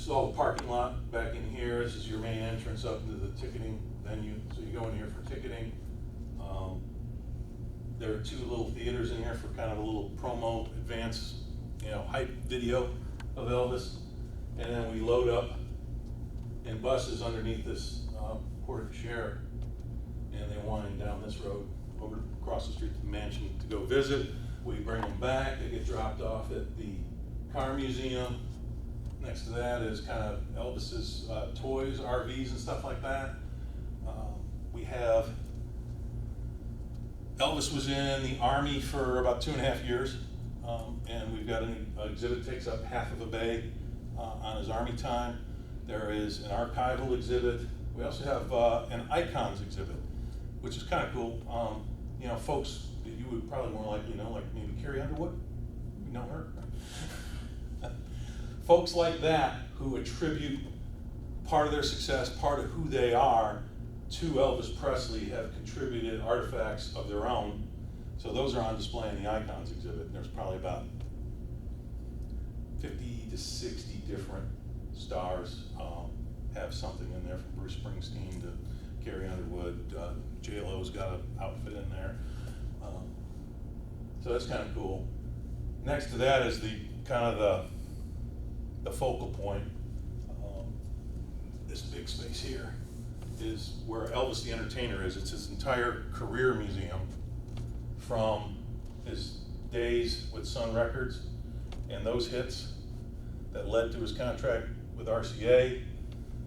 is all the parking lot back in here. This is your main entrance up into the ticketing venue. So you go in here for ticketing. There are 2 little theaters in here for kind of a little promo, advance, hype video of Elvis. And then we load up in buses underneath this porte cochere, and they wind down this road over across the street to the mansion to go visit. We bring them back. They get dropped off at the car museum. Next to that is kind of Elvis's toys, RVs, and stuff like that. We have Elvis was in the Army for about 2.5 years, and we've got an exhibit that takes up half of a bay on his Army time. There is an archival exhibit. We also have an icons exhibit, which is kind of cool. Folks that you would probably more likely know, like maybe Carrie Underwood. You know her? Folks like that who attribute part of their success, part of who they are, to Elvis Presley have contributed artifacts of their own. So those are on display in the icons exhibit. There's probably about 50 to 60 different stars have something in there, from Bruce Springsteen to Carrie Underwood. J-Lo's got an outfit in there. So that's kind of cool. Next to that is the kind of the focal point. This big space here is where Elvis the Entertainer is. It's his entire career museum, from his days with Sun Records and those hits that led to his contract with RCA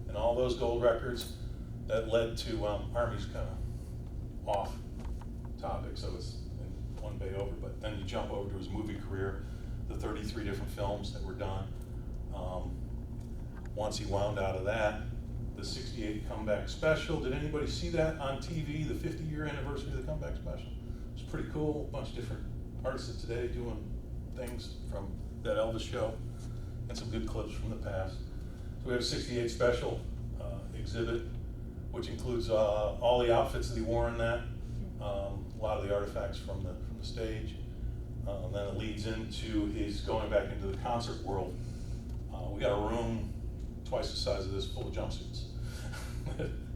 and all those gold records that led to Army's kind of off topic, so it's in one bay over. But then you jump over to his movie career, the 33 different films that were done. Once he wound out of that, the 68 comeback special. Did anybody see that on TV, the 50-year anniversary of the comeback special? It's pretty cool. A bunch of different artists of today doing things from that Elvis show, and some good clips from the past. So we have a 68 special exhibit, which includes all the outfits that he wore in that, a lot of the artifacts from the stage. Then it leads into his going back into the concert world. We got a room twice the size of this full of jumpsuits.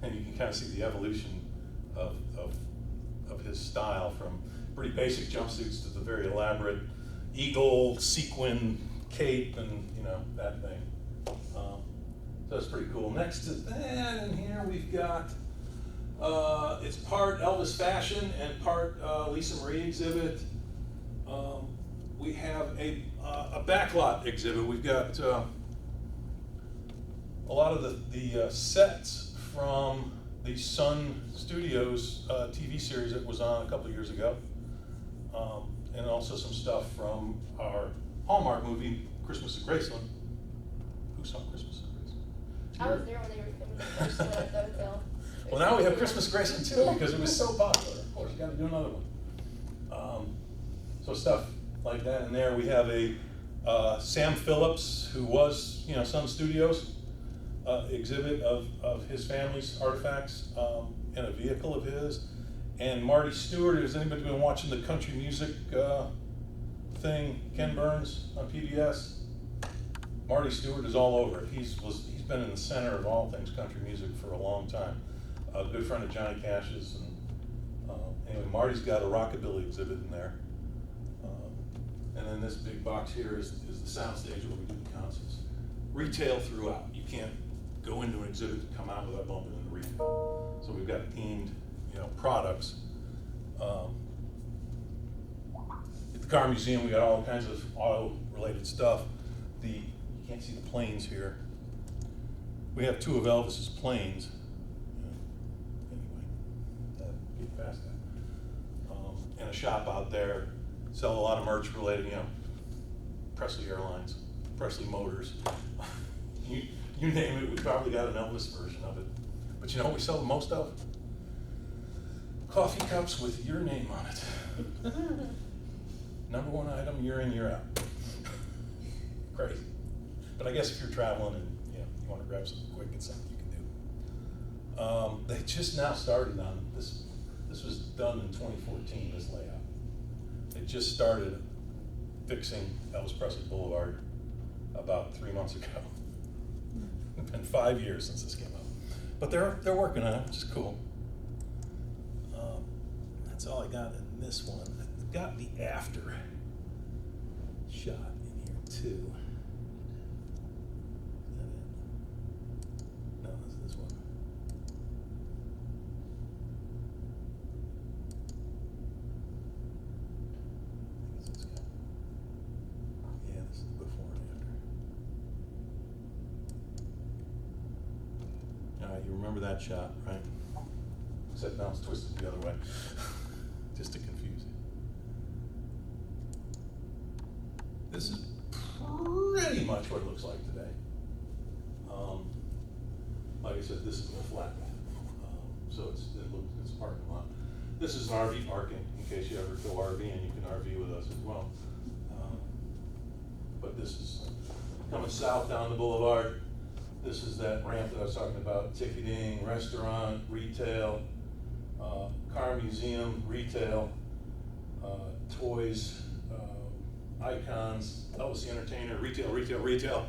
And you can kind of see the evolution of his style, from pretty basic jumpsuits to the very elaborate eagle, sequin, cape, and that thing. So that's pretty cool. Next to that in here we've got, it's part Elvis fashion and part Lisa Marie exhibit. We have a backlot exhibit. We've got a lot of the sets from the Sun Studios TV series that was on a couple of years ago, and also some stuff from our Hallmark movie, Christmas at Graceland. Who saw Christmas at Graceland? I was there when they were filming the first one at the hotel. Well, now we have Christmas at Graceland too, because it was so popular. Of course, you got to do another one. So stuff like that in there. We have a Sam Phillips, who was Sun Studios, exhibit of his family's artifacts in a vehicle of his. And Marty Stewart, has anybody been watching the country music thing, Ken Burns on PBS? Marty Stewart is all over it. He's been in the center of all things country music for a long time. A good friend of Johnny Cash's. And anyway, Marty's got a rockabilly exhibit in there. And then this big box here is the sound stage where we do the concerts. Retail throughout. You can't go into an exhibit and come out without bumping into retail. So we've got themed, products. At the car museum, we got all kinds of auto-related stuff. You can't see the planes here. We have 2 of Elvis's planes. Anyway, get past that. And a shop out there. Sell a lot of merch related, Presley Airlines, Presley Motors. You name it, we probably got an Elvis version of it. But you know what we sell the most of? Coffee cups with your name on it. Number 1 item, year in, year out. Crazy. But I guess if you're traveling and you want to grab something quick, it's something you can do. They just now started on this. This was done in 2014, this layout. They just started fixing Elvis Presley Boulevard about 3 months ago. It's been 5 years since this came out. But they're working on it, which is cool. That's all I got in this one. I've got the after shot in here too. Is that it? No, it's this one. I think it's this guy. Yeah, this is the before and after. All right, you remember that shot, right? Except now it's twisted the other way, just to confuse you. This is pretty much what it looks like today. Like I said, this is a flat, so it's a parking lot. This is an RV parking, in case you ever go RVing, you can RV with us as well. But this is coming south down the boulevard. This is that ramp that I was talking about, ticketing, restaurant, retail, car museum, retail, toys, icons, Elvis the Entertainer, retail.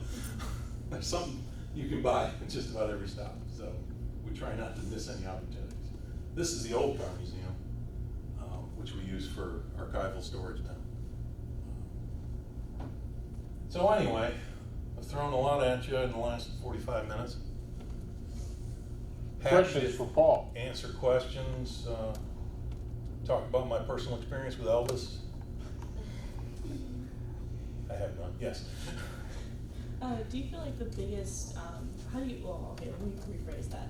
There's something you can buy at just about every stop, so we try not to miss any opportunities. This is the old car museum, which we use for archival storage now. So anyway, I've thrown a lot at you in the last 45 minutes. Happy Questions to for Paul? answer questions, talk about my personal experience with Elvis. I have none, yes. Do you feel like the biggest, let me rephrase that.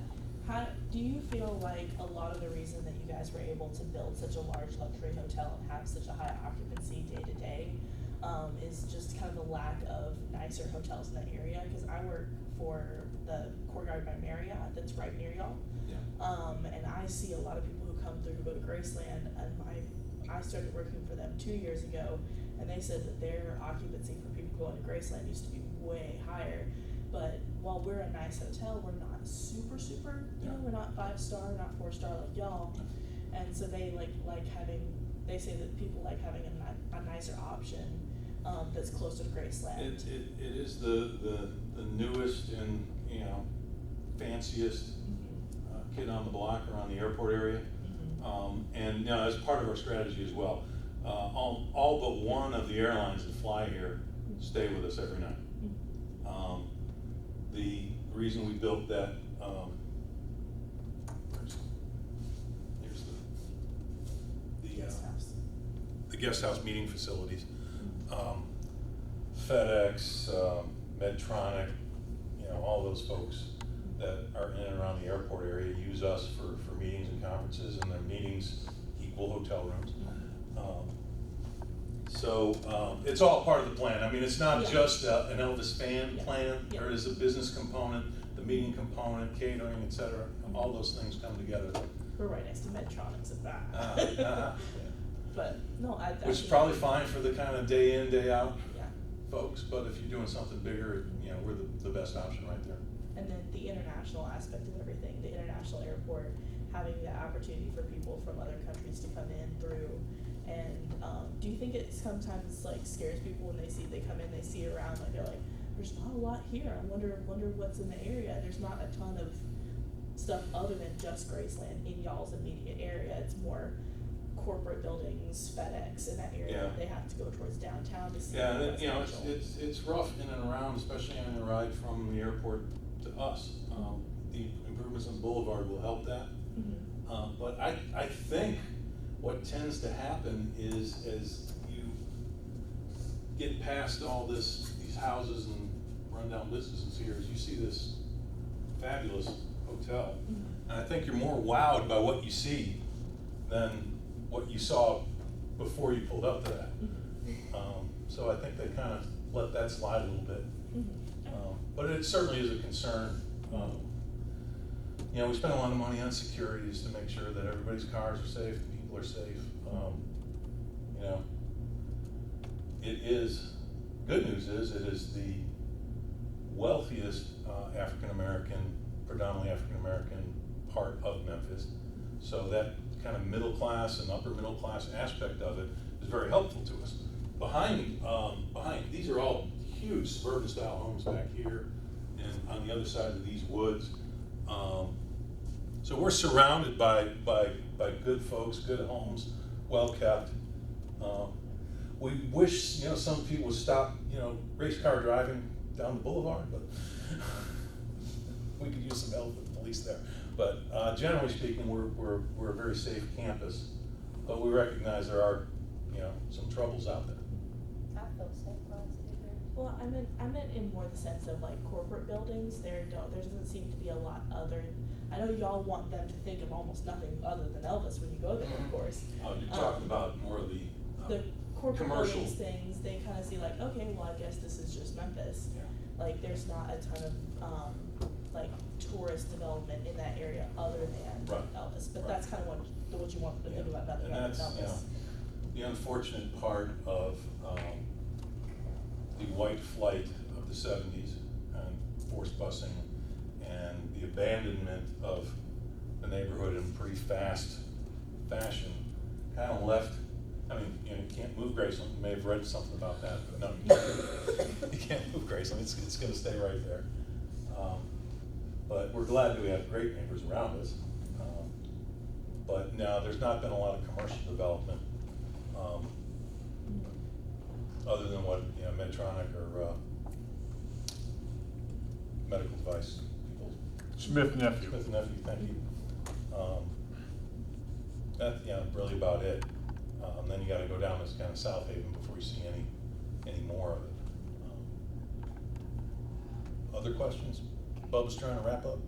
Do you feel like a lot of the reason that you guys were able to build such a large luxury hotel and have such a high occupancy day to day is just kind of the lack of nicer hotels in that area? Because I work for the Courtyard by Marriott that's right near y'all. Yeah. And I see a lot of people who come through who go to Graceland, and I started working for them 2 years ago, and they said that their occupancy for people going to Graceland used to be way higher. But while we're a nice hotel, we're not super, you know, we're not 5-star, not 4-star like y'all. And so they they say that people like having a nicer option that's closer to Graceland. It is the newest and, you know, fanciest kid on the block around the airport area. And, you know, as part of our strategy as well, all but one of the airlines that fly here stay with us every night. The reason we built that, here's the guest house meeting facilities. FedEx, Medtronic, you know, all those folks that are in and around the airport area use us for meetings and conferences, and their meetings equal hotel rooms. So it's all part of the plan. I mean, it's not just an Elvis fan plan. There is a business component, the meeting component, catering, et cetera. All those things come together. We're right next to Medtronics at that. Yeah. But no, Which is probably fine for the kind of day in, day out Yeah. folks, but if you're doing something bigger, you know, we're the best option right there. And then the international aspect of everything, the international airport, having the opportunity for people from other countries to come in through. And do you think it sometimes like scares people when they come in, they see around, like they're like, there's not a lot here. I wonder what's in the area. There's not a ton of stuff other than just Graceland in y'all's immediate area. It's more corporate buildings, FedEx in that area. Yeah. They have to go towards downtown to see. Yeah, and what's you know, special. it's rough in and around, especially on the ride from the airport to us. The improvements on the boulevard will help that. But I think what tends to happen is as you get past all these houses and rundown businesses here, is you see this fabulous hotel. And I think you're more wowed by what you see than what you saw before you pulled up to that. So I think they kind of let that slide a little bit. But it certainly is a concern. You know, we spend a lot of money on securities to make sure that everybody's cars are safe, people are safe. You know, it is, good news is, it is the wealthiest African-American, predominantly African-American part of Memphis. So that kind of middle class and upper middle class aspect of it is very helpful to us. Behind, these are all huge suburban style homes back here. and on the other side of these woods. So we're surrounded by good folks, good homes, well kept. We wish, some people would stop, race car driving down the boulevard, but we could use some help with the police there. But generally speaking, we're a very safe campus, but we recognize there are, some troubles out there. I feel safe when I was here. Well, I meant in more the sense of like corporate buildings, there doesn't seem to be a lot other, I know y'all want them to think of almost nothing other than Elvis when you go there, of course. Oh, you're talking about more of The corporate commercial. buildings things, they kinda see like, okay, well, I guess this is just Memphis. Yeah. Like, there's not a ton of, like, tourist development in that area other than Right. Elvis, but Right. that's kinda what you want them to think about, nothing And other that's, than Elvis. the unfortunate part of the white flight of the 70s and forced busing and the abandonment of the neighborhood in pretty fast fashion kind of left. I mean, you can't move Graceland. You may have read something about that, but no, you can't move Graceland. It's going to stay right there. But we're glad that we have great neighbors around us. But no, there's not been a lot of commercial development, other than what, Medtronic or medical device people. Smith nephew. Smith nephew, thank you. That's, really about it. Then you gotta go down this kind of South Haven before you see any more of it. Other questions? Bubba's trying to wrap up.